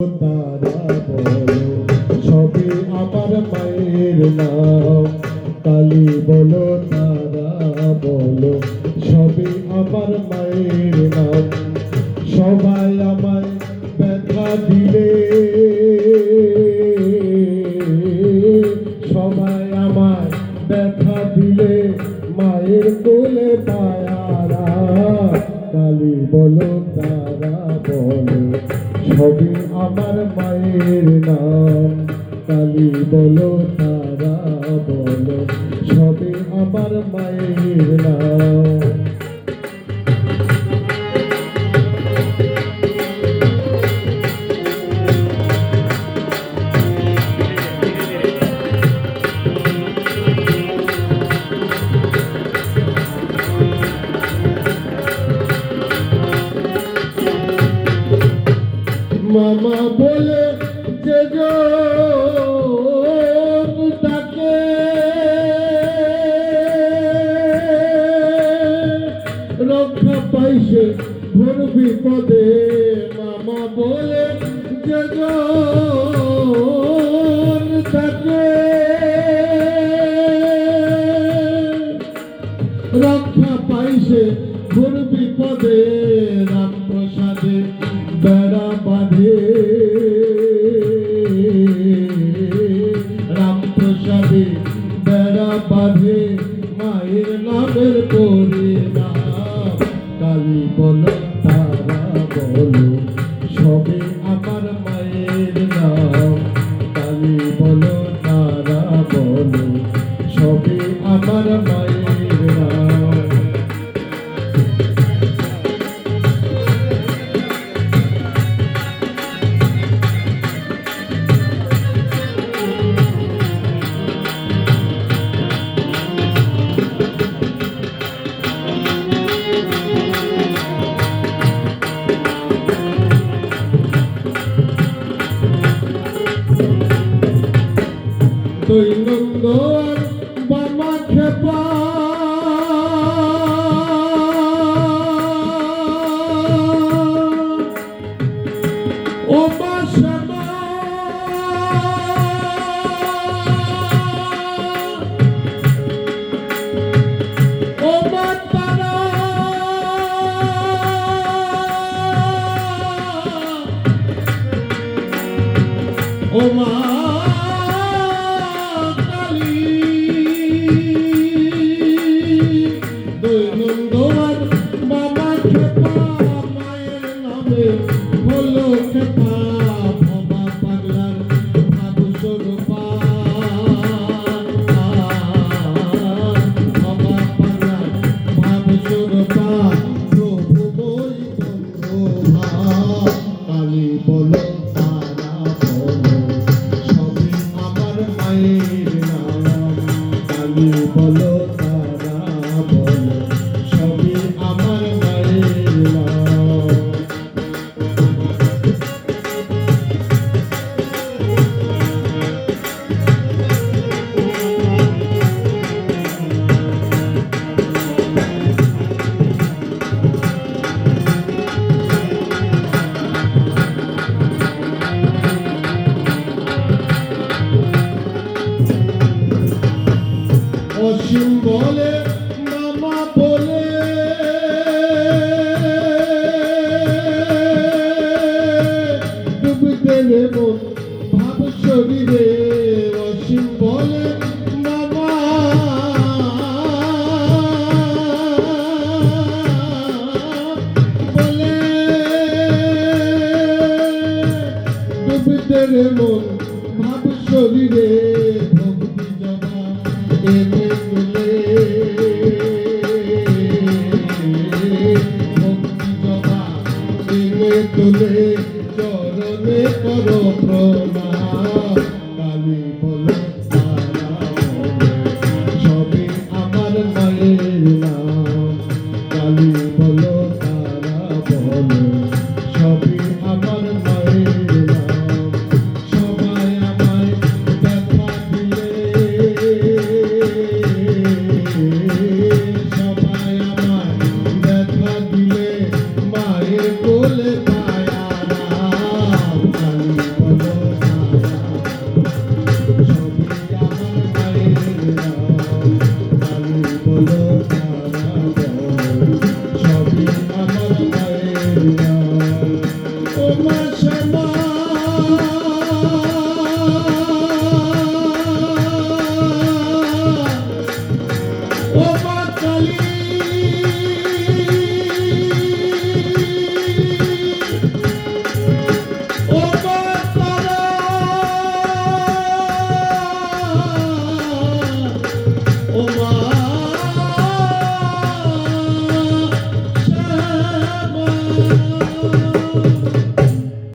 তারা বলো সবই আমার মায়ের নাম। কালী বলো তারা বলো সবই আমার মায়ের নাম। সবাই আমায় ব্যথা দিলে, সবাই আমায় ব্যথা দিলে মায়ের কোলে পায়ারা। কালী বলো তারা বলো সবই আমার মায়ের নাম। কালী বলো তারা বলো সবই আমার মায়ের নাম। মামা বলে যে তাকে রক্ষা পাইছে ঘোর বিপদে। মামা বলে যে তাকে রক্ষা পাইছে ঘোর বিপদে। রামপ্রসাদে বেড়া বাঁধে, রামপ্রসাদে বেড়া বাঁধে মায়ের নামের পরিণাম। কালী বলো তারা বলো সবে আমার মায়ের নাম। কালী বলো তারা বলো সবে আমার মায়ের নাম। দৈনন্দ বামা খেপা ও বাসনা ও বাতারা ও মা দৈনন্দর বাবা খেপা মায়ের নামে হলো খেপা। বাবা পাগলার ভাব স্বরূপা, বাবা পাগলার ভাব স্বরূপা প্রভু বই বন্ধুভা। কালী বলো তারা বলো সবই আমার মায়ের নাম। কালী বলো তারা বলো সবই আমার মায়ের নাম। অসীম বলে মামা বলে ডুবতে নেব ভাব শরীরে। অসীম বলে মামা বলে ডুবতে নেব ভাব শরীরে। ভক্তি জবা এনে তুলে, ভক্তি জবা এনে তুলে চরণে করো প্রণাম। কালী বলো তারা বলো সবই আমার মায়ের নাম। কালী বলো তারা বলো সবই আমার মায়ের নাম। সবাই আমায় ব্যথা দিলে, সবাই আমায় ব্যথা দিলে মায়ের কোলে পায়ারা। কালী ও মা কালী